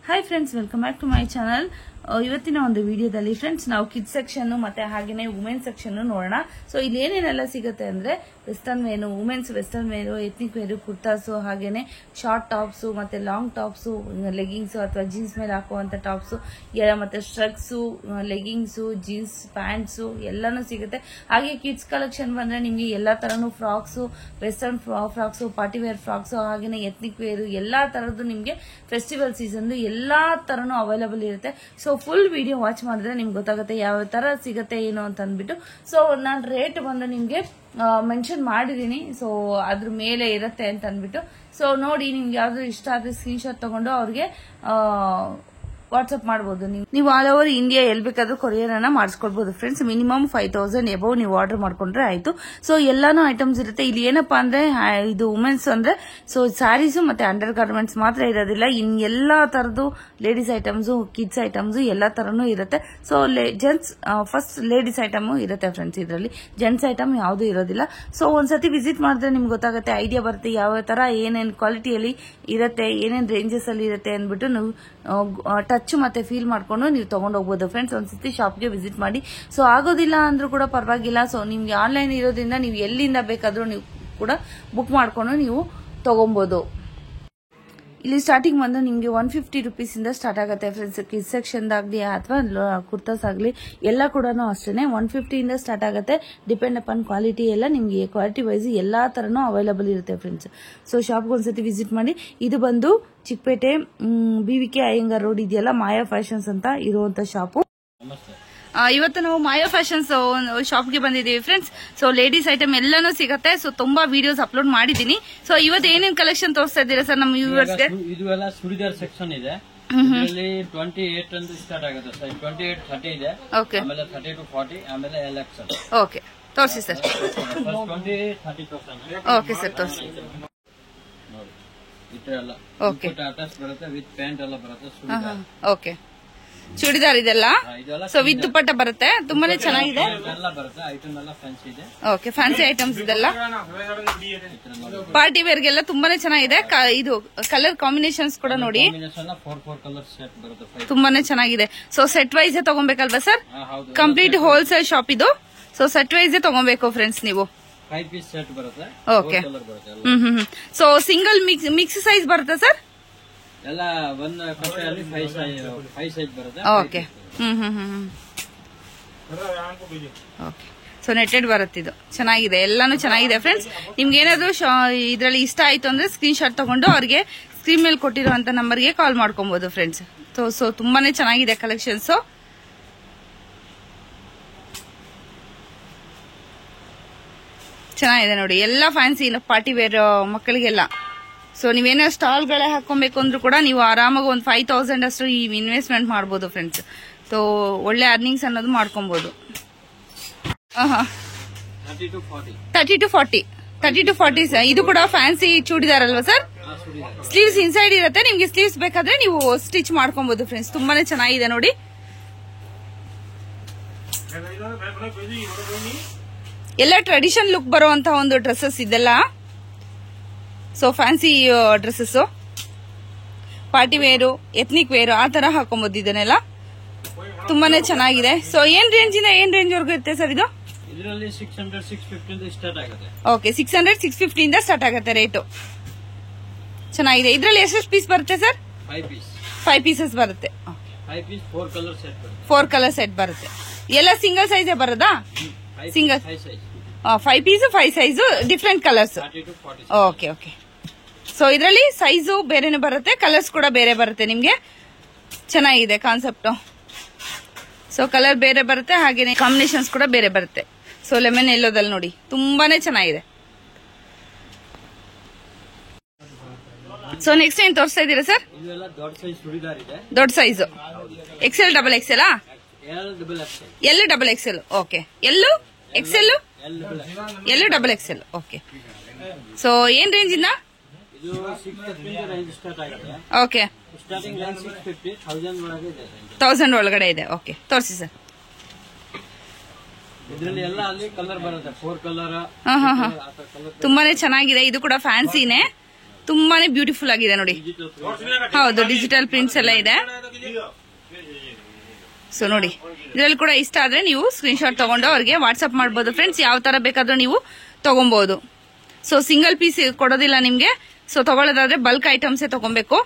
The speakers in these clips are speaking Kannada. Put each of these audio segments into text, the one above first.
Hi friends, welcome back to my channel. ಇವತ್ತಿನ ಒಂದು ವಿಡಿಯೋದಲ್ಲಿ ಫ್ರೆಂಡ್ಸ್ ನಾವು ಕಿಡ್ಸ್ ಸೆಕ್ಷನ್ ಮತ್ತೆ ಹಾಗೇನೆ ವುಮೆನ್ ಸೆಕ್ಷನ್ ನೋಡೋಣ. ಸೊ ಇಲ್ಲಿ ಏನೇನೆಲ್ಲ ಸಿಗುತ್ತೆ ಅಂದ್ರೆ western wear, women's western wear, ethnic wear, kurtas, ಹಾಗೇನೆ ಶಾರ್ಟ್ ಟಾಪ್ಸ್ ಮತ್ತೆ ಲಾಂಗ್ ಟಾಪ್ಸ್, ಲೆಗಿಂಗ್ಸ್ ಅಥವಾ ಜೀನ್ಸ್ ಮೇಲೆ ಹಾಕುವಂತ ಟಾಪ್ಸ್, ಮತ್ತೆ ಸ್ಟ್ರಗ್ಸ್, ಲೆಗಿಂಗ್ಸ್, ಜೀನ್ಸ್ ಪ್ಯಾಂಟ್ಸ್ ಎಲ್ಲಾನು ಸಿಗುತ್ತೆ. ಹಾಗೆ ಕಿಡ್ಸ್ ಕಲೆಕ್ಷನ್ ಬಂದ್ರೆ ನಿಮ್ಗೆ ಎಲ್ಲಾ ತರನು frocks, western frocks, party wear frocks, ಹಾಗೇನೆ ಎಥ್ನಿಕ್ ವೇರ್ ಎಲ್ಲಾ ತರದ್ದು ನಿಮ್ಗೆ ಫೆಸ್ಟಿವಲ್ ಸೀಸನ್ ಎಲ್ಲಾ ತರನು ಅವೈಲಬಲ್ ಇರುತ್ತೆ. ಸೊ ಫುಲ್ ವಿಡಿಯೋ ವಾಚ್ ಮಾಡಿದ್ರೆ ನಿಮ್ಗೆ ಗೊತ್ತಾಗುತ್ತೆ ಯಾವ ತರ ಸಿಗುತ್ತೆ ಏನು ಅಂತ ಅಂದ್ಬಿಟ್ಟು. ಸೊ ನಾನು ರೇಟ್ ಬಂದು ನಿಮ್ಗೆ ಮೆನ್ಷನ್ ಮಾಡಿದೀನಿ. ಸೊ ಅದ್ರ ಮೇಲೆ ಇರುತ್ತೆ ಅಂತ ಅಂದ್ಬಿಟ್ಟು. ಸೊ ನೋಡಿ, ನಿಮ್ಗೆ ಯಾವ್ದು ಇಷ್ಟ ಆದ್ರೆ ಸ್ಕ್ರೀನ್ ಶಾಟ್ ತಗೊಂಡು ಅವ್ರಿಗೆ ವಾಟ್ಸ್ಆಪ್ ಮಾಡಬಹುದು. ನೀವು ಆಲ್ ಓವರ್ ಇಂಡಿಯಾ ಎಲ್ಲಿ ಬೇಕಾದ್ರೂ ಕೊರಿಯರ್ ಅನ್ನ ಮಾಡಿಸ್ಕೊಳ್ಬಹುದು ಫ್ರೆಂಡ್ಸ್. ಮಿನಿಮಮ್ 5000 ಎಬವ್ ನೀವು ಆರ್ಡರ್ ಮಾಡ್ಕೊಂಡ್ರೆ ಆಯ್ತು. ಸೊ ಎಲ್ಲಾನು ಐಟಮ್ಸ್ ಇರುತ್ತೆ. ಇಲ್ಲಿ ಏನಪ್ಪಾ ಅಂದ್ರೆ ಇದು ವುಮೆನ್ಸ್ ಅಂದ್ರೆ ಸೊ ಸ್ಯಾರೀಸ್ ಮತ್ತೆ ಅಂಡರ್ ಗಾರ್ಮೆಂಟ್ಸ್ ಮಾತ್ರ ಇರೋದಿಲ್ಲ, ಇನ್ ಎಲ್ಲಾ ತರದ್ದು ಲೇಡೀಸ್ ಐಟಮ್ಸ್, ಕಿಡ್ಸ್ ಐಟಮ್ಸ್ ಎಲ್ಲಾ ತರನು ಇರುತ್ತೆ. So gents first ladies item ಇರುತ್ತೆ ಫ್ರೆಂಡ್ಸ್, ಇದರಲ್ಲಿ ಜೆಂಟ್ಸ್ ಐಟಮ್ ಯಾವ್ದು ಇರೋದಿಲ್ಲ. ಸೊ ಒಂದ್ಸತಿ ವಿಸಿಟ್ ಮಾಡಿದ್ರೆ ನಿಮ್ಗೆ ಗೊತ್ತಾಗುತ್ತೆ, ಐಡಿಯಾ ಬರುತ್ತೆ ಯಾವ ತರ ಏನೇನ್ ಕ್ವಾಲಿಟಿಯಲ್ಲಿ ಇರುತ್ತೆ, ಏನೇನ್ ರೇಂಜಸ್ ಅಲ್ಲಿ ಇರುತ್ತೆ ಅಂದ್ಬಿಟ್ಟು ನೀವು ಟಚ್ ಮತ್ತೆ ಫೀಲ್ ಮಾಡ್ಕೊಂಡು ನೀವು ತಗೊಂಡ್ ಹೋಗ್ಬೋದು ಫ್ರೆಂಡ್ಸ್. ಒಂದ್ಸತಿ ಶಾಪ್ಗೆ ವಿಸಿಟ್ ಮಾಡಿ. ಸೊ ಆಗೋದಿಲ್ಲ ಅಂದ್ರೂ ಕೂಡ ಪರವಾಗಿಲ್ಲ. ಸೊ ನಿಮ್ಗೆ ಆನ್ಲೈನ್ ಇರೋದ್ರಿಂದ ನೀವು ಎಲ್ಲಿಂದ ಬೇಕಾದ್ರೂ ನೀವು ಕೂಡ ಬುಕ್ ಮಾಡ್ಕೊಂಡು ನೀವು ತಗೊಬಹುದು. ಇಲ್ಲಿ ಸ್ಟಾರ್ಟಿಂಗ್ ಬಂದು ನಿಮ್ಗೆ 150 ರೂಪೀಸ್ ಇಂದ ಸ್ಟಾರ್ಟ್ ಆಗುತ್ತೆ ಫ್ರೆಂಡ್ಸ್. ಕಿಡ್ಸ್ ಸೆಕ್ಷನ್ ಆಗಲಿ ಅಥವಾ ಕುರ್ತಾಸ್ ಆಗಲಿ ಎಲ್ಲ ಕೂಡ ಅಷ್ಟೇ 150 ಇಂದ ಸ್ಟಾರ್ಟ್ ಆಗುತ್ತೆ. ಡಿಪೆಂಡ್ ಅಪಾನ್ ಕ್ವಾಲಿಟಿ ಎಲ್ಲ ನಿಮ್ಗೆ ಕ್ವಾಲಿಟಿ ವೈಸ್ ಎಲ್ಲಾ ತರನು ಅವೈಲಬಲ್ ಇರುತ್ತೆ ಫ್ರೆಂಡ್ಸ್. ಸೊ ಶಾಪ್ಗೆ ಒಂದ್ಸತಿ ವಿಸಿಟ್ ಮಾಡಿ. ಇದು ಬಂದು ಚಿಕ್ಕಪೇಟೆ BVK ಅಯ್ಯಂಗಾರ್ ರೋಡ್ ಇದೆಯಲ್ಲ, ಮಾಯಾ ಫ್ಯಾಷನ್ಸ್ ಅಂತ ಇರುವಂತ ಶಾಪು. ಇವತ್ತು ನಾವು ಮಾಯಾ ಫ್ಯಾಷನ್ಸ್ ಶಾಪ್ಗೆ ಬಂದಿದ್ದೀವಿ ಫ್ರೆಂಡ್ಸ್. ಸೊ ಲೇಡೀಸ್ ಐಟಮ್ ಎಲ್ಲಾನು ಸಿಗುತ್ತೆ. ಸೊ ತುಂಬಾ ವಿಡಿಯೋಸ್ ಅಪ್ಲೋಡ್ ಮಾಡಿದೀನಿ. ಸೊ ಇವತ್ತು ಏನೇನ್ ಕಲೆಕ್ಷನ್ ತೋರಿಸ್ತಾ ಇದ್ದೀರಾ ಸರ್ ನಮ್ಮ ವ್ಯೂವರ್ಸ್ಗೆ? ಇದು ಎಲ್ಲ ಸುಡಿದಾರ್ ಸೆಕ್ಷನ್ ಇದೆ. ಇದರಲ್ಲಿ 28 ಅಂತ ಸ್ಟಾರ್ಟ್ ಆಗುತ್ತೆ ಸರ್. 28, 30 ಇದೆ, ಆಮೇಲೆ 30 to 40, ಆಮೇಲೆ LXL. ಓಕೆ, ತೋರಿಸಿ ಸರ್. 20, 30 ತೋರಿಸಿ. ಓಕೆ ಸರ್, ತೋರಿಸಿ. ನೋಡಿ ಈ ತರ ಎಲ್ಲ ಅಟ್ಯಾಚ್ ಬರುತ್ತೆ, ವಿತ್ ಪ್ಯಾಂಟ್ ಎಲ್ಲ ಬರುತ್ತೆ. ಸುಡಿದಾರ್ ಓಕೆ, ಚೂಡಿದಾರ್ ಇದೆಲ್ಲ. ಸೊ ವಿತ್ ದುಪಟ್ಟ ಬರುತ್ತೆ, ತುಂಬಾನೇ ಚೆನ್ನಾಗಿದೆ. ಓಕೆ, ಫ್ಯಾನ್ಸಿ ಐಟಮ್ಸ್ ಇದೆಲ್ಲ ಪಾರ್ಟಿ ವೇರ್ ಗೆಲ್ಲ ತುಂಬಾನೇ ಚೆನ್ನಾಗಿದೆ. ಇದು ಕಲರ್ ಕಾಂಬಿನೇಷನ್ಸ್ ಕೂಡ ನೋಡಿ ತುಂಬಾನೇ ಚೆನ್ನಾಗಿದೆ. ಸೊ ಸೆಟ್ ವೈಸ್ ತಗೊಬೇಕಲ್ವಾ ಸರ್? ಕಂಪ್ಲೀಟ್ ಹೋಲ್ಸೇಲ್ ಶಾಪ್ ಇದು. ಸೊ ಸೆಟ್ ವೈಸ್ ತಗೊಬೇಕು ಫ್ರೆಂಡ್ಸ್ ನೀವು. 5 ಪೀಸ್ ಸೆಟ್ ಬರುತ್ತೆ. Okay, so single mix size ಬರುತ್ತೆ ಸರ್? ಎಲ್ಲ ಒಂದು ಕಟ್ಟೆಯಲ್ಲಿ 5 ಸೈಜ್ ಬರುತ್ತೆ. Okay, okay. ಸೊ ನೆಟ್ಟೆಡ್ ಬರುತ್ತೆ. ಇದು ಚೆನ್ನಾಗಿದೆ, ಎಲ್ಲಾನು ಚೆನ್ನಾಗಿದೆ ಫ್ರೆಂಡ್ಸ್. ನಿಮ್ಗೆ ಏನಾದ್ರು ಇದ್ರಲ್ಲಿ ಇಷ್ಟ ಆಯ್ತು ಅಂದ್ರೆ ಸ್ಕ್ರೀನ್ ಶಾಟ್ ತಗೊಂಡು ಅವ್ರಿಗೆ ಸ್ಕ್ರೀನ್ ಮೇಲೆ ಕೊಟ್ಟಿರುವಂತ ನಂಬರ್ಗೆ ಕಾಲ್ ಮಾಡ್ಕೊಬಹುದು ಫ್ರೆಂಡ್ಸ್. ಸೊ ತುಂಬಾನೇ ಚೆನ್ನಾಗಿದೆ ಕಲೆಕ್ಷನ್ಸ್. ಚೆನ್ನಾಗಿದೆ ನೋಡಿ, ಎಲ್ಲ ಫ್ಯಾನ್ಸಿ ಪಾರ್ಟಿ ವೇರ್ ಮಕ್ಕಳಿಗೆಲ್ಲ. ಸೊ ನೀವೇನೋ ಸ್ಟಾಲ್ಗಳೇ ಹಾಕೊಬೇಕು ಅಂದ್ರೂ ಕೂಡ ನೀವು ಆರಾಮಾಗಿ ಒಂದು 5000 ಅಷ್ಟು ಈ ಇನ್ವೆಸ್ಟ್ಮೆಂಟ್ ಮಾಡಬಹುದು ಫ್ರೆಂಡ್ಸ್. ಸೊ ಒಳ್ಳೆ ಅರ್ನಿಂಗ್ಸ್ ಅನ್ನೋದು ಮಾಡ್ಕೊಬಹುದು. 30 to 40 ಇದು ಕೂಡ ಫ್ಯಾನ್ಸಿ ಚೂಡಿದಾರ್ ಅಲ್ವಾ ಸರ್? ಸ್ಲೀವ್ಸ್ ಇನ್ಸೈಡ್ ಇರುತ್ತೆ. ನಿಮ್ಗೆ ಸ್ಲೀವ್ಸ್ ಬೇಕಾದ್ರೆ ನೀವು ಸ್ಟಿಚ್ ಮಾಡ್ಕೊಬಹುದು ಫ್ರೆಂಡ್ಸ್. ತುಂಬಾನೇ ಚೆನ್ನಾಗಿದೆ ನೋಡಿ. ಎಲ್ಲ ಟ್ರೆಡಿಷನ್ ಲುಕ್ ಬರುವಂತಹ ಒಂದು ಡ್ರೆಸ್ಸಸ್ ಇದೆಲ್ಲ. So fancy dresses, party wear, ethnic wear ಆ ತರ ಹಾಕೊಂಬೋದು ಇದನ್ನೆಲ್ಲ. ತುಂಬಾನೇ ಚೆನ್ನಾಗಿದೆ. ಸೊ ಏನ್ ರೇಂಜ್ ಇಂದ ಏನ್ ರೇಂಜ್ ವರ್ಗು ಇರುತ್ತೆ ಸರ್ ಇದು? ಇದರಲ್ಲಿ 600, 650 ಸ್ಟಾರ್ಟ್ ಆಗುತ್ತೆ. ಓಕೆ, 600, 650 ಇಂದ ಸ್ಟಾರ್ಟ್ ಆಗುತ್ತೆ ರೇಟು. ಚೆನ್ನಾಗಿದೆ. ಇದರಲ್ಲಿ ಎಷ್ಟು ಪೀಸ್ ಬರುತ್ತೆ ಸರ್? 5 ಪೀಸಸ್ ಬರುತ್ತೆ. 5 ಪೀಸ್ 4 ಕಲರ್ ಸೆಟ್ ಬರುತ್ತೆ. 4 ಕಲರ್ ಸೆಟ್ ಬರುತ್ತೆ. ಎಲ್ಲ ಸಿಂಗಲ್ ಸೈಜ್ ಬರೋದಾ? Single 5 piece 5 size different colours. Okay, okay. So ಇದರಲ್ಲಿ ಸೈಜು ಬೇರೆನೆ ಬರುತ್ತೆ, ಕಲರ್ಸ್ ಕೂಡ ಬೇರೆ ಬರುತ್ತೆ ನಿಮ್ಗೆ. ಚೆನ್ನಾಗಿದೆ ಕಾನ್ಸೆಪ್ಟ್. ಸೊ ಕಲರ್ ಬೇರೆ ಬರುತ್ತೆ, ಹಾಗೇನೆ ಕಾಂಬಿನೇಷನ್ಸ್ ಕೂಡ ಬೇರೆ ಬರುತ್ತೆ. ಸೊ ಲೆಮನ್ ಎಲ್ಲೋದಲ್ಲಿ ನೋಡಿ ತುಂಬಾನೇ ಚೆನ್ನಾಗಿದೆ. ಸೊ ನೆಕ್ಸ್ಟ್ ಏನ್ ತೋರಿಸ್ತಾ ಇದ್ದೀರಾ ಸರ್? ದೊಡ್ಡ size XL, XXL, L XXL. Okay, ಎಲ್ಲು XL, L XXL. Okay. So ಏನ್ ರೇಂಜ್ ಇಂದ? ಓಕೆ, 1000 ಒಳಗಡೆ ಇದೆ. ಓಕೆ, ತೋರಿಸಿ ಸರ್. ಇದರಲ್ಲಿ ಎಲ್ಲ ಅಲ್ಲಿ ಕಲರ್ ಬರುತ್ತೆ, 4 ಕಲರ್. ತುಂಬಾನೇ ಚೆನ್ನಾಗಿದೆ. ಇದು ಕೂಡ ಫ್ಯಾನ್ಸಿನೇ. ತುಂಬಾನೇ ಬ್ಯೂಟಿಫುಲ್ ಆಗಿದೆ ನೋಡಿ. ಹೌದು, ಡಿಜಿಟಲ್ ಪ್ರಿಂಟ್ಸ್ ಎಲ್ಲ ಇದೆ. ಸೊ ನೋಡಿ, ಇದ್ರಲ್ಲಿ ಕೂಡ ಇಷ್ಟ ಆದ್ರೆ ನೀವು ಸ್ಕ್ರೀನ್ ಶಾಟ್ ತಗೊಂಡು ಅವ್ರಿಗೆ ವಾಟ್ಸ್ಆಪ್ ಮಾಡಬಹುದು ಫ್ರೆಂಡ್ಸ್. ಯಾವ ತರ ಬೇಕಾದ್ರೂ ನೀವು ತಗೊಬಹುದು. ಸೊ ಸಿಂಗಲ್ ಪೀಸ್ ಕೊಡೋದಿಲ್ಲ ನಿಮ್ಗೆ. ಸೊ ತಗೊಳ್ಳೋದಾದ್ರೆ ಬಲ್ಕ್ ಐಟಮ್ಸ್ ತಗೊಬೇಕು.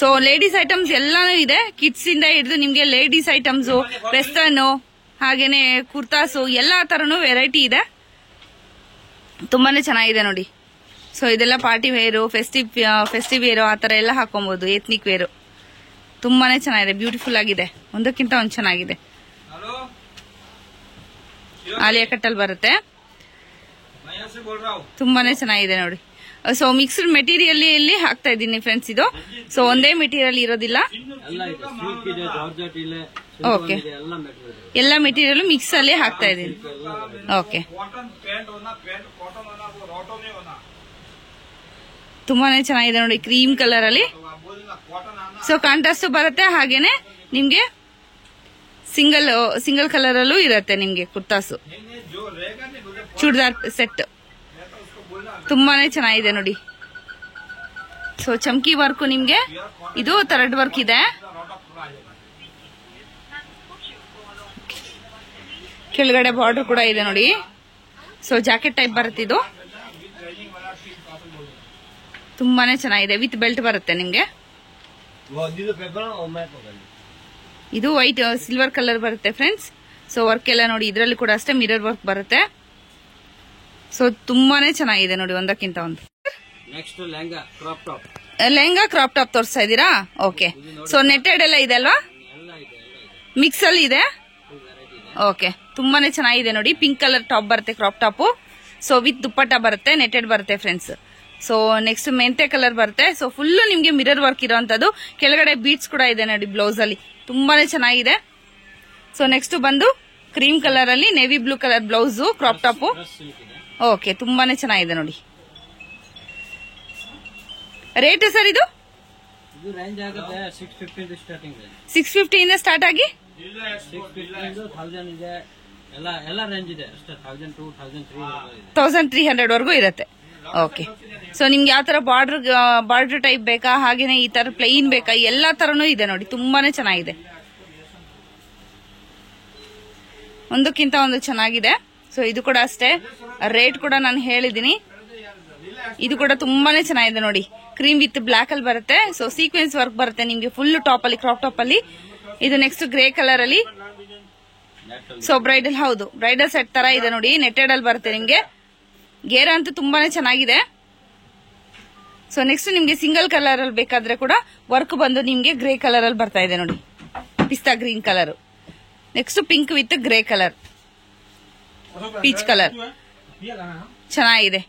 ಸೊ ಲೇಡೀಸ್ ಐಟಮ್ಸ್ ಎಲ್ಲಾನು ಇದೆ. ಕಿಡ್ಸ್ ಇಂದ ಹಿಡಿದು ನಿಮ್ಗೆ ಲೇಡೀಸ್ ಐಟಮ್ಸ್, ವೆಸ್ಟರ್ನ್, ಹಾಗೇನೆ ಕುರ್ತಾಸು ಎಲ್ಲಾ ತರನು ವೆರೈಟಿ ಇದೆ. ತುಂಬಾನೇ ಚೆನ್ನಾಗಿದೆ ನೋಡಿ. ಸೊ ಇದೆಲ್ಲ ಪಾರ್ಟಿ ವೇರು, ಫೆಸ್ಟಿವ್ ವೇರು ಆ ತರ ಎಲ್ಲ ಹಾಕೊಬಹುದು. ಎತ್ನಿಕ್ ವೇರು ತುಂಬಾನೇ ಚೆನ್ನಾಗಿದೆ, ಬ್ಯೂಟಿಫುಲ್ ಆಗಿದೆ. ಒಂದಕ್ಕಿಂತ ಒಂದ್ ಚೆನ್ನಾಗಿದೆ. ಆಲಿಯಾ ಕಟ್ಟಲ್ ಬರುತ್ತೆ, ತುಂಬಾನೇ ಚೆನ್ನಾಗಿದೆ ನೋಡಿ. ಸೊ ಮಿಕ್ಸ್ಡ್ ಮೆಟೀರಿಯಲ್ ಇಲ್ಲಿ ಹಾಕ್ತಾ ಇದ್ದೀನಿ ಫ್ರೆಂಡ್ಸ್. ಇದು ಸೊ ಒಂದೇ ಮೆಟೀರಿಯಲ್ ಇರೋದಿಲ್ಲ. ಓಕೆ, ಎಲ್ಲ ಮೆಟೀರಿಯಲ್ ಮಿಕ್ಸ್ ಅಲ್ಲಿ ಹಾಕ್ತಾ ಇದ್ದೀನಿ. ಓಕೆ, ತುಂಬಾನೇ ಚೆನ್ನಾಗಿದೆ ನೋಡಿ, ಕ್ರೀಮ್ ಕಲರ್ ಅಲ್ಲಿ. ಸೊ ಕಾಂಟ್ರಾಸ್ಟ್ ಬರುತ್ತೆ, ಹಾಗೇನೆ ನಿಮ್ಗೆ ಸಿಂಗಲ್ ಕಲರ್ ಅಲ್ಲೂ ಇರುತ್ತೆ ನಿಮ್ಗೆ ಕುರ್ತಾಸು, ಚೂಡಿದಾರ್ ಸೆಟ್. ತುಂಬಾನೇ ಚೆನ್ನಾಗಿದೆ ನೋಡಿ. ಸೊ ಚಮ್ಕಿ ವರ್ಕ್ ನಿಮ್ಗೆ ಇದು ಥ್ರೆಡ್ ವರ್ಕ್ ಇದೆ. ಕೆಳಗಡೆ ಬಾರ್ಡರ್ ಕೂಡ ಇದೆ ನೋಡಿ. ಸೊ ಜಾಕೆಟ್ ಟೈಪ್ ಬರುತ್ತೆ ಇದು. ತುಂಬಾನೇ ಚೆನ್ನಾಗಿದೆ. ವಿತ್ ಬೆಲ್ಟ್ ಬರುತ್ತೆ ನಿಮ್ಗೆ. ಇದು ವೈಟ್ ಸಿಲ್ವರ್ ಕಲರ್ ಬರುತ್ತೆ ಫ್ರೆಂಡ್ಸ್. ಸೊ ವರ್ಕ್ ಎಲ್ಲ ನೋಡಿ, ಇದರಲ್ಲಿ ಕೂಡ ಅಷ್ಟೇ ಮಿರರ್ ವರ್ಕ್ ಬರುತ್ತೆ. ಸೊ ತುಂಬಾನೇ ಚೆನ್ನಾಗಿದೆ ನೋಡಿ, ಒಂದಕ್ಕಿಂತ ಒಂದು. ಲೆಹಂಗಾ ಕ್ರಾಪ್ ಟಾಪ್ ತೋರಿಸ್ತಾ ಇದ್ದೀರಾ? ಓಕೆ. ಸೊ ನೆಟ್ಟೆಡ್ ಎಲ್ಲ ಇದೆ ಅಲ್ವಾ? ಮಿಕ್ಸ್ ಅಲ್ಲಿ ಇದೆ. ಓಕೆ, ತುಂಬಾನೇ ಚೆನ್ನಾಗಿದೆ ನೋಡಿ. ಪಿಂಕ್ ಕಲರ್ ಟಾಪ್ ಬರುತ್ತೆ, ಕ್ರಾಪ್ ಟಾಪ್. ಸೊ ವಿತ್ ದುಪ್ಪಟ್ಟ ಬರುತ್ತೆ, ನೆಟ್ಟೆಡ್ ಬರುತ್ತೆ ಫ್ರೆಂಡ್ಸ್. ಸೊ ನೆಕ್ಸ್ಟ್ ಮೆಂತೆ ಕಲರ್ ಬರುತ್ತೆ. ಸೊ ಫುಲ್ ನಿಮ್ಗೆ ಮಿರರ್ ವರ್ಕ್ ಇರೋಂಥದ್ದು. ಕೆಳಗಡೆ ಬೀಡ್ಸ್ ಕೂಡ ಇದೆ ನೋಡಿ ಬ್ಲೌಸ್ ಅಲ್ಲಿ, ತುಂಬಾನೇ ಚೆನ್ನಾಗಿದೆ. ಸೊ ನೆಕ್ಸ್ಟ್ ಬಂದು ಕ್ರೀಮ್ ಕಲರ್ ಅಲ್ಲಿ navy blue colour blouse, crop top. Okay, ತುಂಬಾನೇ ಚೆನ್ನಾಗಿದೆ ನೋಡಿ. ರೇಟ್ ಸರ್ ಇದು 650 ಇಂದ ಸ್ಟಾರ್ಟ್ ಆಗಿ 1300 ವರೆಗೂ ಇರುತ್ತೆ. ಓಕೆ. ಸೊ ನಿಮ್ಗೆ ಯಾವ ತರ ಬಾರ್ಡರ್ ಟೈಪ್ ಬೇಕಾ, ಹಾಗೇನೆ ಈ ತರ ಪ್ಲೈನ್ ಬೇಕಾ, ಎಲ್ಲಾ ತರನು ಇದೆ ನೋಡಿ. ತುಂಬಾನೇ ಚೆನ್ನಾಗಿದೆ, ಒಂದಕ್ಕಿಂತ ಒಂದು ಚೆನ್ನಾಗಿದೆ. ಸೊ ಇದು ಕೂಡ ಅಷ್ಟೇ, ರೇಟ್ ಕೂಡ ನಾನು ಹೇಳಿದೀನಿ. ಇದು ಕೂಡ ತುಂಬಾನೇ ಚೆನ್ನಾಗಿದೆ ನೋಡಿ. ಕ್ರೀಮ್ ವಿತ್ ಬ್ಲಾಕ್ ಅಲ್ಲಿ ಬರುತ್ತೆ. ಸೊ ಸೀಕ್ವೆನ್ಸ್ ವರ್ಕ್ ಬರುತ್ತೆ ನಿಮ್ಗೆ ಫುಲ್ ಟಾಪ್ ಅಲ್ಲಿ, ಕ್ರಾಪ್ ಟಾಪ್ ಅಲ್ಲಿ. ಇದು ನೆಕ್ಸ್ಟ್ ಗ್ರೇ ಕಲರ್ ಅಲ್ಲಿ. ಸೊ ಬ್ರೈಡಲ್, ಹೌದು ಬ್ರೈಡಲ್ ಸೆಟ್ ತರ ಇದೆ ನೋಡಿ. ನೆಟ್ಟೆಡ್ ಅಲ್ಲಿ ಬರುತ್ತೆ ನಿಮ್ಗೆ. ಗೇರ ಅಂತೂ ತುಂಬಾನೇ ಚೆನ್ನಾಗಿದೆ. ಸೊ ನೆಕ್ಸ್ಟ್ ನಿಮ್ಗೆ ಸಿಂಗಲ್ ಕಲರ್ ಅಲ್ಲಿ ಬೇಕಾದ್ರೆ ಕೂಡ ವರ್ಕ್ ಬಂದು ನಿಮ್ಗೆ ಗ್ರೇ ಕಲರ್ ಅಲ್ಲಿ ಬರ್ತಾ ಇದೆ ನೋಡಿ, ಪಿಸ್ತಾ green colour. Next pink with grey colour, peach colour ಚೆನ್ನಾಗಿದೆ.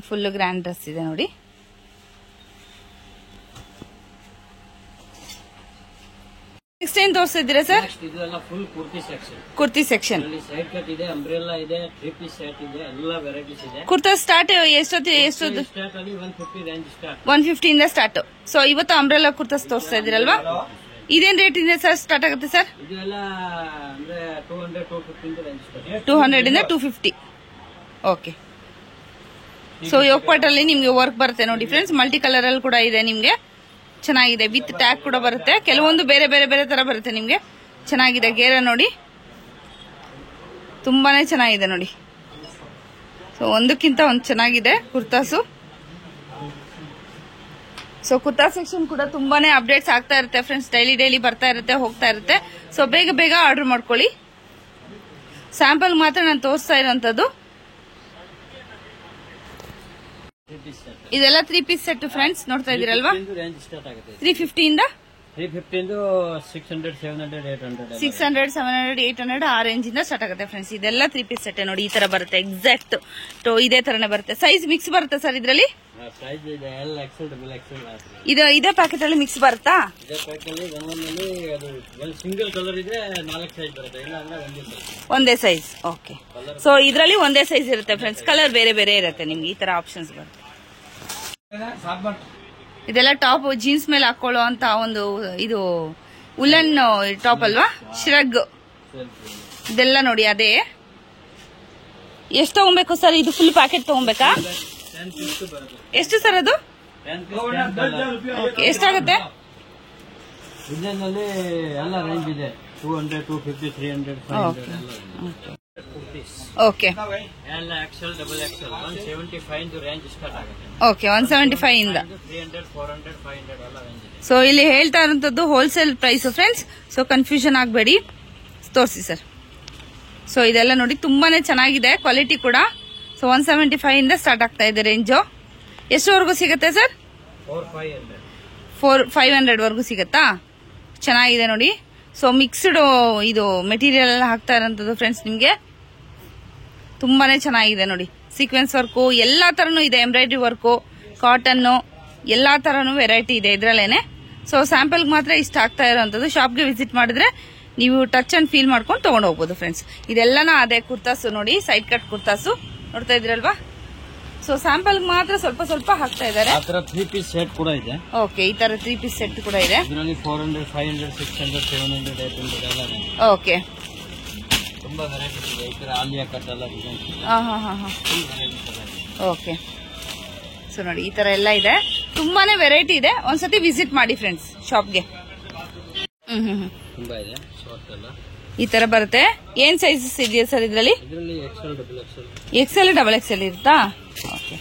ಫುಲ್ ಗ್ರ್ಯಾಂಡ್ ಡ್ರೆಸ್ ಇದೆ ನೋಡಿ. ನೆಕ್ಸ್ಟ್ ಏನ್ ತೋರಿಸ್ತಾ ಇದ್ದೀರಾ ಸರ್? ಇದೆಲ್ಲ full kurti section. Side cut ಇದೆ, ಅಂಬ್ರೆಲ್ಲಾ ಇದೆ, 3 ಪೀಸ್ ಸೆಟ್ ಇದೆ, ಎಲ್ಲ ವೆರೈಟೀಸ್ ಇದೆ. ಕುರ್ತಾ ಸ್ಟಾರ್ಟ್ ಎಷ್ಟೊತ್ತು ಸ್ಟಾರ್ಟ್ ಅಲ್ಲಿ 150 ರೇಂಜ್ ಸ್ಟಾರ್ಟ್, 150 ಇಂದ ಸ್ಟಾರ್ಟ್. ಸೊ ಇವತ್ತು ಅಂಬ್ರೆಲ್ಲಾ ಕುರ್ತಾಸ್ ತೋರಿಸ್ತಾ ಇದ್ದೀರಲ್ವಾ? ಇದೇನ್ ರೇಟ್ ಇದೆ ಸರ್ ಸ್ಟಾರ್ಟ್ ಆಗುತ್ತೆ ಸರ್? ಇದೆಲ್ಲ ಅಂದ್ರೆ 200 250 ರೇಂಜ್ ಸ್ಟಾರ್ಟ್, 200 ಇಂದ 250. ಓಕೆ. ಸೊ ಯೋಗಪಾಟ್ ಅಲ್ಲಿ ನಿಮ್ಗೆ ವರ್ಕ್ ಬರುತ್ತೆ ನೋಡಿ ಫ್ರೆಂಡ್ಸ್. ಮಲ್ಟಿ ಕಲರ್ ಅಲ್ಲಿ ಕೂಡ ಇದೆ ನಿಮ್ಗೆ, ಚೆನ್ನಾಗಿದೆ. ವಿತ್ ಟ್ಯಾಗ್ ಕೂಡ ಬರುತ್ತೆ. ಕೆಲವೊಂದು ಬೇರೆ ಬೇರೆ ಬೇರೆ ತರ ಬರುತ್ತೆ ನಿಮ್ಗೆ. ಚೆನ್ನಾಗಿದೆ. ಗೇರ ನೋಡಿ, ತುಂಬಾನೇ ಚೆನ್ನಾಗಿದೆ ನೋಡಿ. ಸೊ ಒಂದಕ್ಕಿಂತ ಒಂದು ಚೆನ್ನಾಗಿದೆ ಕುರ್ತಾಸು. ಸೊ ಕುರ್ತಾ ಸೆಕ್ಷನ್ ಕೂಡ ತುಂಬಾನೇ ಅಪ್ಡೇಟ್ಸ್ ಆಗ್ತಾ ಇರುತ್ತೆ ಫ್ರೆಂಡ್ಸ್. ಡೈಲಿ ಬರ್ತಾ ಇರುತ್ತೆ, ಹೋಗ್ತಾ ಇರುತ್ತೆ. ಸೊ ಬೇಗ ಆರ್ಡರ್ ಮಾಡ್ಕೊಳ್ಳಿ. ಸ್ಯಾಂಪಲ್ ಮಾತ್ರ ನಾನು ತೋರಿಸ್ತಾ ಇರೋಂಥದ್ದು. ಇದೆಲ್ಲ 3 ಪೀಸ್ ಸೆಟ್ ಫ್ರೆಂಡ್ಸ್, ನೋಡ್ತಾ ಇದೀರಲ್ವಾ? 350 ಇಂದ 600 700 800 600 700 800 ಆ ರೇಂಜ್ ಇಂದ ಸ್ಟಾರ್ಟ್ ಆಗುತ್ತೆ ಫ್ರೆಂಡ್ಸ್. ಇದೆಲ್ಲ 3 ಪೀಸ್ ಸೆಟ್ ನೋಡಿ. ಈ ತರ ಬರುತ್ತೆ, ಎಕ್ಸಾಕ್ಟ್ ಇದೇ ತರನೇ ಬರುತ್ತೆ. ಸೈಜ್ ಮಿಕ್ಸ್ ಬರುತ್ತೆ ಸರ್ ಇದರಲ್ಲಿ? ಸೈಜ್ ಇದೆ, ಎಲ್ ಎಕ್ಸೆಲ್ ಡಬಲ್ ಎಕ್ಸೆಲ್. ಇದೇ ಪ್ಯಾಕೆಟ್ ಅಲ್ಲಿ ಮಿಕ್ಸ್ ಬರುತ್ತಾ? ಇದೇ ಪ್ಯಾಕೆಟ್ ಅಲ್ಲಿ ಒಂದೊಂದಲ್ಲಿ ಅದು ಒಂದು ಸಿಂಗಲ್ ಕಲರ್ ಇದ್ರೆ 4 ಸೈಜ್ ಬರುತ್ತೆ, ಇಲ್ಲ ಅಂದ್ರೆ ಒಂದೇ ಸೈಜ್. ಓಕೆ. ಸೊ ಇದರಲ್ಲಿ ಒಂದೇ ಸೈಜ್ ಇರುತ್ತೆ ಫ್ರೆಂಡ್ಸ್, ಕಲರ್ ಬೇರೆ ಬೇರೆ ಇರುತ್ತೆ ನಿಮ್ಗೆ. ಈ ತರ ಆಪ್ಷನ್ಸ್ ಬರುತ್ತೆ. ಇದೆಲ್ಲ ಟಾಪ್ ಜೀನ್ಸ್ ಮೇಲೆ ಹಾಕೊಳ್ಳೋ ಅಂತ ಒಂದು ಇದು ಉಲನ್ ಟಾಪ್ ಅಲ್ವಾ? ಶ್ರಗ್ ಇದೆಲ್ಲ ನೋಡಿ ಅದೇ. ಎಷ್ಟು ತಗೊಬೇಕು ಸರ್? ಇದು ಫುಲ್ ಪ್ಯಾಕೆಟ್ ತಗೊಬೇಕಾ? ಎಷ್ಟು ಸರ್ ಅದು? ಎಷ್ಟಾಗುತ್ತೆ? ಇದರಲ್ಲಿ ಎಲ್ಲ ರೇಂಜ್ ಇದೆ, 200, 250, 300, 500 ಓಕೆ. ಎಲ್ಲ ಎಕ್ಸೆಲ್, ಡಬಲ್ ಎಕ್ಸೆಲ್ 175 ಇಂದ ರೇಂಜ್ ಸ್ಟಾರ್ಟ್ ಆಗುತ್ತೆ. ಓಕೆ, 175 ಇಂದ 300, 400, 500 ಎಲ್ಲ ರೇಂಜ್ ಇದೆ. ಸೊ ಇಲ್ಲಿ ಹೇಳ್ತಾ ಇರುವಂತದ್ದು wholesale price friends. So confusion ಆಗಬೇಡಿ, ತೋರಿಸಿ ಸರ್. ಸೊ ಇದೆಲ್ಲ ನೋಡಿ ತುಂಬಾನೇ ಚೆನ್ನಾಗಿದೆ, ಕ್ವಾಲಿಟಿ ಕೂಡ. ಸೊ 175 ಇಂದ ಸ್ಟಾರ್ಟ್ ಆಗ್ತಾ ಇದೆ ರೇಂಜು. ಎಷ್ಟುವರೆಗೂ ಸಿಗುತ್ತೆ ಸರ್? 400-500 ವರೆಗೂ ಸಿಗುತ್ತಾ? ಚೆನ್ನಾಗಿದೆ ನೋಡಿ. ಸೊ ಮಿಕ್ಸ್ಡ್ ಇದು ಮೆಟೀರಿಯಲ್ ಎಲ್ಲ ಹಾಕ್ತಾ ಇರೋಂಥದ್ದು ಫ್ರೆಂಡ್ಸ್. ನಿಮಗೆ ತುಂಬಾನೇ ಚೆನ್ನಾಗಿದೆ ನೋಡಿ. ಸೀಕ್ವೆನ್ಸ್ ವರ್ಕು ಎಲ್ಲಾ ತರನು ಇದೆ, ಎಂಬ್ರಾಯ್ಡ್ರಿ ವರ್ಕು, ಕಾಟನ್ನು ಎಲ್ಲಾ ತರನು ವೆರೈಟಿ ಇದೆ ಇದ್ರಲ್ಲೇನೆ. ಸೊ ಸ್ಯಾಂಪಲ್ ಮಾತ್ರ ಇಷ್ಟ ಆಗ್ತಾ ಇರೋಂಥದ್ದು. ಶಾಪ್ಗೆ ವಿಸಿಟ್ ಮಾಡಿದ್ರೆ ನೀವು ಟಚ್ ಅಂಡ್ ಫೀಲ್ ಮಾಡ್ಕೊಂಡು ತಗೊಂಡು ಹೋಗ್ಬೋದು ಫ್ರೆಂಡ್ಸ್. ಇದೆಲ್ಲನ ಅದೇ ಕುರ್ತಾಸು ನೋಡಿ, ಸೈಡ್ ಕಟ್ ಕುರ್ತಾಸು ನೋಡ್ತಾ ಇದ್ರಲ್ವಾ. ಸೊ ಸ್ಯಾಂಪಲ್ ಮಾತ್ರ ಸ್ವಲ್ಪ ಸ್ವಲ್ಪ ಹಾಕ್ತಾ ಇದ್ದಾರೆ. 3 ಪೀಸ್ ಸೆಟ್ ಕೂಡ ಇದೆ. ಓಕೆ, ಈ ತರ 3 ಪೀಸ್ ಸೆಟ್ ಕೂಡ ಇದೆ. ಇದರಲ್ಲಿ 400, 500, 600, 700, 800 ಎಲ್ಲ ಇದೆ. ಓಕೆ, ತುಂಬಾ ವೆರೈಟಿ ಇದೆ. ಈ ತರ ಆಲಿಯಾ ಕಟ್ ಎಲ್ಲ ಇದೆ. ಓಕೆ. ಸೊ ನೋಡಿ ಈ ತರ ಎಲ್ಲ ಇದೆ, ತುಂಬಾನೇ ವೆರೈಟಿ ಇದೆ. ಒಂದ್ಸತಿ ವಿಸಿಟ್ ಮಾಡಿ ಫ್ರೆಂಡ್ಸ್ ಶಾಪ್ಗೆ. ತುಂಬಾ ಇದೆ. ಶಾರ್ಟ್ ಎಲ್ಲ ಈ ತರ ಬರುತ್ತೆ. ಏನ್ ಸೈಜಸ್ ಇದೆಯಾ ಸರ್ ಇದರಲ್ಲಿ? ಇದರಲ್ಲಿ XL, double XL. XL, double XL ಇರುತ್ತಾ? ಓಕೆ.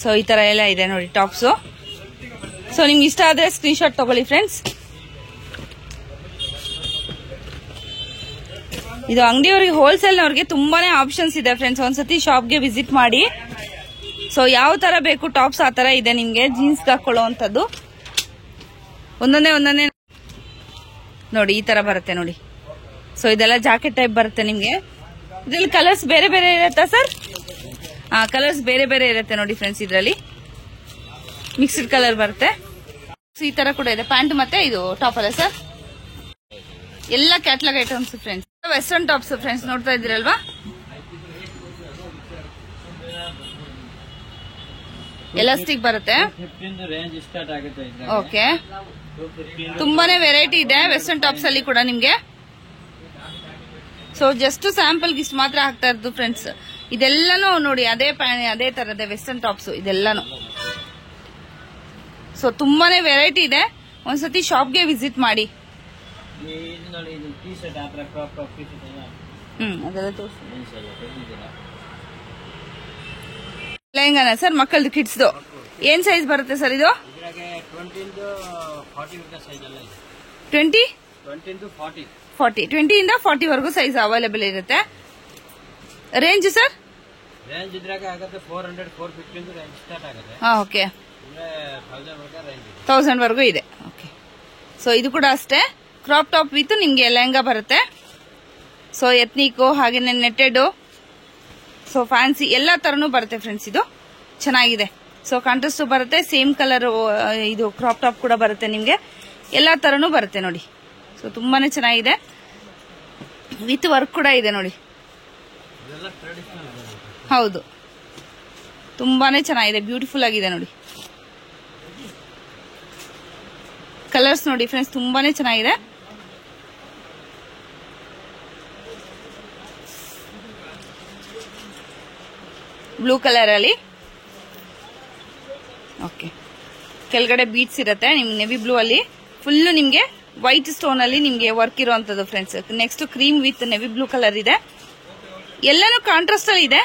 ಸೊ ಈ ತರ ಎಲ್ಲ ಇದೆ ನೋಡಿ ಟಾಪ್ಸ್. ಸೊ ನಿಮ್ಗೆ ಇಷ್ಟ ಆದ್ರೆ ಸ್ಕ್ರೀನ್ ಶಾಟ್ ತಗೊಳ್ಳಿ ಫ್ರೆಂಡ್ಸ್. ಇದು ಅಂಗಡಿಯವರಿಗೆ, ಹೋಲ್ಸೇಲ್ನವ್ರಿಗೆ ತುಂಬಾನೇ ಆಪ್ಷನ್ಸ್ ಇದೆ ಫ್ರೆಂಡ್ಸ್. ಒಂದ್ಸತಿ ಶಾಪ್ಗೆ ವಿಸಿಟ್ ಮಾಡಿ. ಸೊ ಯಾವ ತರ ಬೇಕು ಟಾಪ್ಸ್ ಆ ತರ ಇದೆ ನಿಮ್ಗೆ. ಜೀನ್ಸ್ ಹಾಕೊಳ್ಳುವಂತದ್ದು ಒಂದೊಂದೇ ನೋಡಿ ಈ ತರ ಬರುತ್ತೆ ನೋಡಿ. ಸೊ ಇದೆಲ್ಲ ಜಾಕೆಟ್ ಟೈಪ್ ಬರುತ್ತೆ ನಿಮ್ಗೆ. ಇದ್ರಲ್ಲಿ ಕಲರ್ಸ್ ಬೇರೆ ಬೇರೆ ಇರುತ್ತಾ ಸರ್? ಕಲರ್ಸ್ ಬೇರೆ ಬೇರೆ ಇರುತ್ತೆ ನೋಡಿ ಫ್ರೆಂಡ್ಸ್. ಇದರಲ್ಲಿ ಮಿಕ್ಸ್ಡ್ ಕಲರ್ ಬರುತ್ತೆ. ಈ ತರ ಕೂಡ ಇದೆ. ಪ್ಯಾಂಟ್ ಮತ್ತೆ ಇದು ಟಾಪ್ ಅಲ್ಲ ಸರ್? ಎಲ್ಲ catalogue items friends. Western tops friends ನೋಡ್ತಾ ಇದ್ದೀರಲ್ವಾ. ಎಲಾಸ್ಟಿಕ್ ಬರುತ್ತೆ. ಓಕೆ, ತುಂಬಾನೇ ವೆರೈಟಿ ಇದೆ ವೆಸ್ಟರ್ನ್ ಟಾಪ್ಸ್ ಅಲ್ಲಿ ಕೂಡ ನಿಮ್ಗೆ. ಸೊ ಜಸ್ಟ್ ಸ್ಯಾಂಪಲ್ ಇಷ್ಟು ಮಾತ್ರ ಹಾಕ್ತಾ ಇರೋದು ಫ್ರೆಂಡ್ಸ್. ಇದೆಲ್ಲಾನು ನೋಡಿ ಅದೇ ತರದ ವೆಸ್ಟರ್ನ್ ಟಾಪ್ಸ್ ಇದೆಲ್ಲಾನು. ಸೊ ತುಂಬಾನೇ ವೆರೈಟಿ ಇದೆ. ಒಂದ್ಸತಿ ಶಾಪ್ಗೆ ವಿಸಿಟ್ ಮಾಡಿ. ಅದೆಲ್ಲ ತೋರಿಸಿ. ಲೆಹಂಗಾನ ಸರ್ ಮಕ್ಕಳದು ಕಿಡ್ಸ್ದು? ಏನ್ ಸೈಜ್ ಬರುತ್ತೆ ಸರ್ ಇದು? 20 ಇಂದ 40 ವರೆಗೂ ಸೈಜ್ ಅವೈಲೇಬಲ್ ಇರುತ್ತೆ. Range sir? ರೇಂಜ್ ಇದ್ರಾಗ ಆಗುತ್ತೆ 400, 450 ರೇಂಜ್ ಸ್ಟಾರ್ಟ್ ಆಗುತ್ತೆ. ಓಕೆ, 1000 ವರೆಗೂ ಇದೆ. ಓಕೆ. ಸೊ ಇದು ಕೂಡ ಅಷ್ಟೇ, ಕ್ರಾಪ್ ಟಾಪ್ ವಿತ್ ನಿಮ್ಗೆ ಲೆಹಂಗಾ ಬರುತ್ತೆ. ಸೊ ಎತ್ನಿಕ್ ಹಾಗೇನೆ ನೆಟ್ಟೆಡ್, ಸೊ ಫ್ಯಾನ್ಸಿ ಎಲ್ಲಾ ತರನು ಬರುತ್ತೆ ಫ್ರೆಂಡ್ಸ್. ಇದು ಚೆನ್ನಾಗಿದೆ. ಸೊ ಕಾಂಟ್ರಾಸ್ಟ್ ಬರುತ್ತೆ, ಸೇಮ್ ಕಲರ್ ಇದು ಕ್ರಾಪ್ ಟಾಪ್ ಕೂಡ ಬರುತ್ತೆ ನಿಮ್ಗೆ. ಎಲ್ಲಾ ತರನು ಬರುತ್ತೆ ನೋಡಿ. ಸೊ ತುಂಬಾನೇ ಚೆನ್ನಾಗಿದೆ, ವಿತ್ ವರ್ಕ್ ಕೂಡ ಇದೆ ನೋಡಿ. ಹೌದು, ತುಂಬಾನೇ ಚೆನ್ನಾಗಿದೆ, ಬ್ಯೂಟಿಫುಲ್ ಆಗಿದೆ ನೋಡಿ. ಕಲರ್ಸ್ ನೋಡಿ ಫ್ರೆಂಡ್ಸ್, ತುಂಬಾನೇ ಚೆನ್ನಾಗಿದೆ. ಬ್ಲೂ ಕಲರ್ ಅಲ್ಲಿ. ಓಕೆ, ಕೆಳಗಡೆ ಬೀಟ್ಸ್ ಇರುತ್ತೆ ನಿಮ್ಗೆ ನೆವಿ ಬ್ಲೂ ಅಲ್ಲಿ. ಫುಲ್ ನಿಮ್ಗೆ ವೈಟ್ ಸ್ಟೋನ್ ಅಲ್ಲಿ ನಿಮ್ಗೆ ವರ್ಕ್ ಇರುವಂತದ್ದು friends. Next cream with navy blue colour ಇದೆ. ಎಲ್ಲಾನು ಕಾಂಟ್ರಾಸ್ಟ್ ಅಲ್ಲಿ ಇದೆ.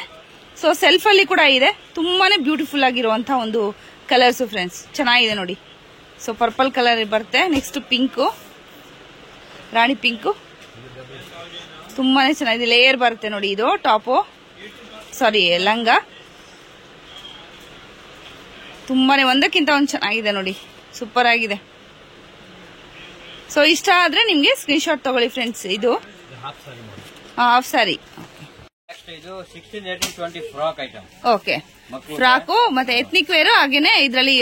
ಸೊ ಸೆಲ್ಫ್ ಅಲ್ಲಿ ಕೂಡ ಇದೆ. ತುಂಬಾನೇ ಬ್ಯೂಟಿಫುಲ್ ಆಗಿರುವಂತಹ ಒಂದು ಕಲರ್ಸ್ ಫ್ರೆಂಡ್ಸ್, ಚೆನ್ನಾಗಿದೆ ನೋಡಿ. ಸೊ ಪರ್ಪಲ್ ಕಲರ್ ಬರುತ್ತೆ. ನೆಕ್ಸ್ಟ್ ಪಿಂಕ್, ರಾಣಿ ಪಿಂಕ್, ತುಂಬಾನೇ ಚೆನ್ನಾಗಿದೆ. ಲೇಯರ್ ಬರುತ್ತೆ ನೋಡಿ. ಇದು ಟಾಪು, ಸಾರಿ ಲಂಗ. ತುಂಬಾನೇ ಒಂದಕ್ಕಿಂತ ಒಂದು ಚೆನ್ನಾಗಿದೆ ನೋಡಿ, ಸೂಪರ್ ಆಗಿದೆ. ಸೊ ಇಷ್ಟ ಆದ್ರೆ ನಿಮ್ಗೆ ಸ್ಕ್ರೀನ್ ಶಾಟ್ ತಗೊಳ್ಳಿ ಫ್ರೆಂಡ್ಸ್. ಇದು ಹಾಫ್ ಸಾರಿ. ಇದು 16, 18, 20 ಫ್ರಾಕ್ ಐಟಮ್. ಓಕೆ, ಫ್ರಾಕು ಮತ್ತೆ ಎತ್ನಿಕ್ ವೇರ್, ಹಾಗೇನೆ ಇದ್ರಲ್ಲಿ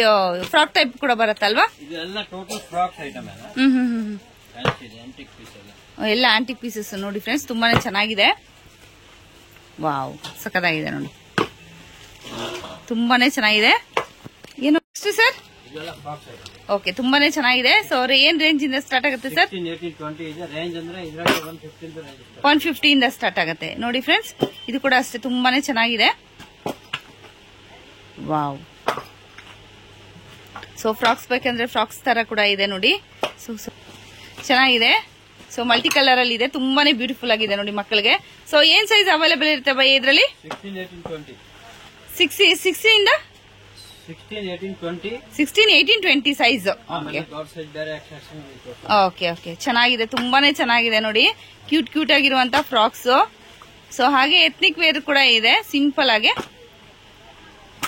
ಫ್ರಾಕ್ ಟೈಪ್ ಕೂಡ ಬರುತ್ತಲ್ವಾ? ಇದೆಲ್ಲ ಟೋಟಲ್ ಫ್ರಾಕ್ ಐಟಮ್. ಎಲ್ಲ ಆಂಟಿಕ್ ಪೀಸಸ್ ನೋಡಿ ಫ್ರೆಂಡ್ಸ್, ತುಂಬಾನೇ ಚೆನ್ನಾಗಿದೆ. ವಾವ್, ಸಖತ್ತಾಗಿದೆ ನೋಡಿ, ತುಂಬಾನೇ ಚೆನ್ನಾಗಿದೆ. ಏನು ಸರ್? ಇದೆಲ್ಲ ಫ್ರಾಕ್ಸ್ ಐಟಮ್. ಓಕೆ, ತುಂಬಾನೇ ಚೆನ್ನಾಗಿದೆ. ಸೊ ಏನ್ ರೇಂಜ್ ಇಂದ ಸ್ಟಾರ್ಟ್ ಆಗುತ್ತೆ ಸರ್? 16, 18, 20 ಇದೆ ರೇಂಜ್. ಅಂದ್ರೆ ಇದ್ರಾಗೆ 115 ರೇಂಜ್. 150 ಇಂದ ಸ್ಟಾರ್ಟ್ ಆಗುತ್ತೆ ನೋಡಿ ಫ್ರೆಂಡ್ಸ್. ಇದು ಕೂಡ ಅಷ್ಟೇ ತುಂಬಾನೇ ಚೆನ್ನಾಗಿದೆ. ವಾವ್. ಸೊ ಫ್ರಾಕ್ಸ್ ಬೇಕಂದ್ರೆ ಫ್ರಾಕ್ಸ್ ತರ ಕೂಡ ಇದೆ ನೋಡಿ. ಸೊ ಚೆನ್ನಾಗಿದೆ. ಸೊ ಮಲ್ಟಿ ಕಲರ್ ಅಲ್ಲಿ ಇದೆ, ತುಂಬಾನೇ ಬ್ಯೂಟಿಫುಲ್ ಆಗಿದೆ ನೋಡಿ ಮಕ್ಕಳಿಗೆ. ಸೊ ಏನ್ ಸೈಜ್ ಅವೈಲೇಬಲ್ ಇರುತ್ತೆ ಬೈ ಇದರಲ್ಲಿ? 16, 18, 20. 16 ಇಂದ 16, 18, 20. 16, 18, 20 ಸೈಜ್. ಆಮೇಲೆ ದೊಡ್ಡ ಸೈಜ್ ಬೇರೆ ಎಕ್ಸೆಪ್ಷನ್ ಇದೆ. ಓಕೆ ಓಕೆ, ಚೆನ್ನಾಗಿದೆ, ತುಂಬಾನೇ ಚೆನ್ನಾಗಿದೆ ನೋಡಿ. ಕ್ಯೂಟ್ ಕ್ಯೂಟ್ ಆಗಿರುವಂತ ಫ್ರಾಕ್ಸ್. ಸೊ ಹಾಗೆ ಎತ್ನಿಕ್ ವೇರ್ ಕೂಡ ಇದೆ, ಸಿಂಪಲ್ ಆಗಿ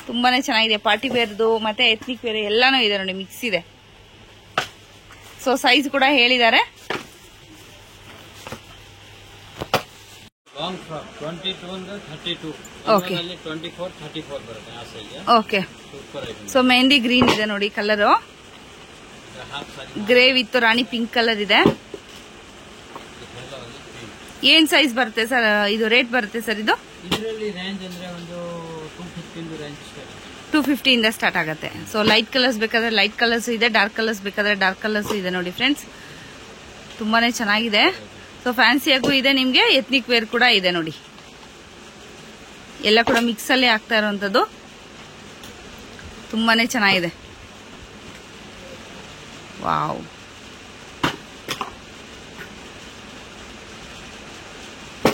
ತುಂಬಾನೇ ಚೆನ್ನಾಗಿದೆ. ಪಾರ್ಟಿ ವೇರ್ದು ಮತ್ತೆ ಎತ್ನಿಕ್ ವೇರ್ ಎಲ್ಲಾನು ಇದೆ ನೋಡಿ, ಮಿಕ್ಸ್ ಇದೆ. ಸೊ ಸೈಜ್ ಕೂಡ ಹೇಳಿದ್ದಾರೆ. ಲಾಂಗ್ ಫ್ರಾಕ್ 22 ಇಂದ 32. ಓಕೆ. 24, 34 ಬರುತ್ತೆ ಆ size. Okay. Super item. So mehndi green ಇದೆ ನೋಡಿ colour. Half sari grey with rani pink colour ಇದೆ. ಏನ್ ಸೈಜ್ ಬರುತ್ತೆ ಸರ್? ಇದು ರೇಟ್ ಬರುತ್ತೆ ಸರ್ ಇದು? ಇದರಲ್ಲಿ ರೇಂಜ್ ಅಂದ್ರೆ ಒಂದು 215 ರೇಂಜ್. 250 ಇಂದ ಸ್ಟಾರ್ಟ್ ಆಗುತ್ತೆ. ಸೊ ಲೈಟ್ ಕಲರ್ಸ್ ಬೇಕಾದ್ರೆ ಲೈಟ್ ಕಲರ್ಸ್ ಇದೆ, ಡಾರ್ಕ್ ಕಲರ್ಸ್ ಬೇಕಾದ್ರೆ ಡಾರ್ಕ್ ಕಲರ್ಸ್ ಇದೆ ನೋಡಿ ಫ್ರೆಂಡ್ಸ್. ತುಂಬಾನೇ ಚೆನ್ನಾಗಿದೆ. ಸೊ ಫ್ಯಾನ್ಸಿಯಾಗೂ ಇದೆ ನಿಮ್ಗೆ, ಎತ್ನಿಕ್ ವೇರ್ ಕೂಡ ಇದೆ ನೋಡಿ. ಎಲ್ಲ ಕೂಡ ಮಿಕ್ಸ್ ಅಲ್ಲಿ ಆಗ್ತಾ ಇರುವಂತದ್ದು, ತುಂಬಾನೇ ಚೆನ್ನಾಗಿದೆ. ವಾವ್.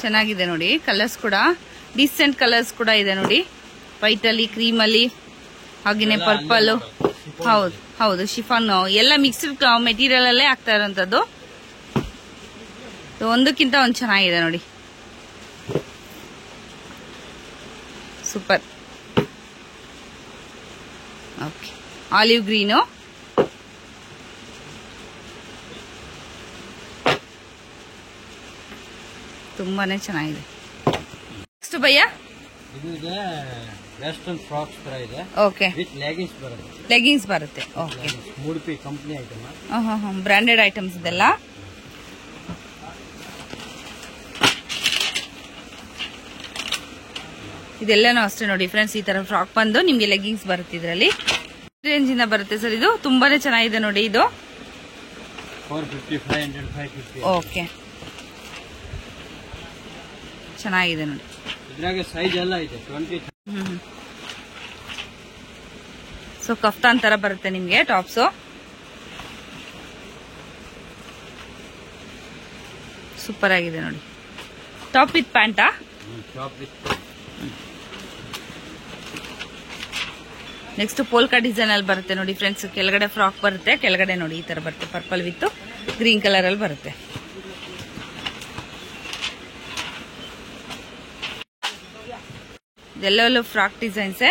ಚೆನ್ನಾಗಿದೆ ನೋಡಿ. ಕಲರ್ಸ್ ಕೂಡ ಡೀಸೆಂಟ್ ಕಲರ್ಸ್ ಕೂಡ ಇದೆ ನೋಡಿ. ವೈಟ್ ಅಲ್ಲಿ, ಕ್ರೀಮ್ ಅಲ್ಲಿ, ಹಾಗೇನೆ ಪರ್ಪಲ್. ಹೌದು ಹೌದು, ಶಿಫಾನ್ ಎಲ್ಲ ಮಿಕ್ಸ್ಡ್ ಮೆಟೀರಿಯಲ್ ಅಲ್ಲೇ ಆಗ್ತಾ ಇರುವಂತದ್ದು. ಒಂದಕ್ಕಿಂತ ಒಂದು ಚೆನ್ನಾಗಿದೆ ನೋಡಿ. ಸೂಪರ್. Okay, olive green. ತುಂಬಾನೇ ಚೆನ್ನಾಗಿದೆ. ನೆಕ್ಸ್ಟ್ ಭಯ್ಯ, ಇದು ಇದೆ ವೆಸ್ಟರ್ನ್ ಫ್ರಾಕ್ಸ್ ತರ ಇದೆ. ಓಕೆ, ವಿತ್ ಲೆಗಿನ್ಸ್ ಬರುತ್ತೆ. ಲೆಗಿನ್ಸ್ ಬರುತ್ತೆ. ಓಕೆ, ಮೂಡ್ಪಿ ಕಂಪನಿ ಐಟಮ್. ಬ್ರಾಂಡೆಡ್ ಐಟಮ್ಸ್ ಇದೆಲ್ಲ. ಇದೆಲ್ಲನೂ ಅಷ್ಟೇ ನೋಡಿ ಫ್ರೆಂಡ್ಸ್. ಈ ತರ ಫ್ರಾಕ್ ಬಂದು ನಿಮ್ಗೆ ಲೆಗಿಂಗ್ಸ್ ಬರುತ್ತೆ. ಇದರಲ್ಲಿ ರೇಂಜ್ ಇಂದ ಬರುತ್ತೆ ಸರ್. ಇದು ತುಂಬಾನೇ ಚೆನ್ನಾಗಿದೆ ನೋಡಿ. ಇದು 450, 500, 550. ಓಕೆ, ಚೆನ್ನಾಗಿದೆ ನೋಡಿ. ಇದ್ರಾಗೆ ಸೈಜ್ ಎಲ್ಲ ಇದೆ 20. ಸೊ ಕಫ್ತಾನ್ ತರ ಬರುತ್ತೆ ನಿಮ್ಗೆ ಟಾಪ್ಸು. ಸೂಪರ್ ಆಗಿದೆ ನೋಡಿ. ಟಾಪ್ ವಿತ್ ಪ್ಯಾಂಟಾ? Top with. Next polka design ಅಲ್ಲಿ ಬರುತ್ತೆ ನೋಡಿ ಫ್ರೆಂಡ್ಸ್. ಕೆಳಗಡೆ ಫ್ರಾಕ್ ಬರುತ್ತೆ, ಕೆಳಗಡೆ ನೋಡಿ ಈ ತರ ಬರುತ್ತೆ, ಪರ್ಪಲ್ ವಿತ್ ಗ್ರೀನ್ ಕಲರ್ ಅಲ್ಲಿ ಬರುತ್ತೆ. ಇದೆಲ್ಲವೂ ಫ್ರಾಕ್ ಡಿಸೈನ್ಸ್.